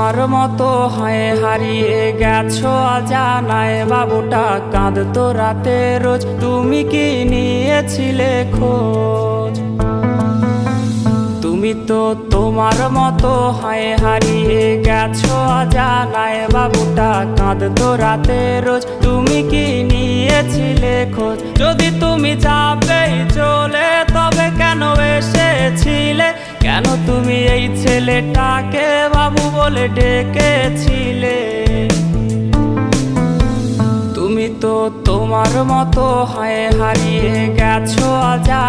তোমার মতো হয় হারিয়ে গেছো অজানায়। বাবুটা কাঁদতো রাতে রোজ, তুমি কি নিয়েছিলে খোঁজ? তুমি তো তোমার মতো হয় হারিয়ে গেছো অজানায়। বাবুটা কাঁদতো রাতে রোজ, তুমি কি নিয়েছিলে খোঁজ? যদি তুমি যাবেই চলে তবে কেন এসেছিলে? কেন তুমি এই ছেলেটাকে বাবু বলে ডেকেছিলে? তুমি তো তোমার মতো হয় হারিয়ে গেছো অজানায়।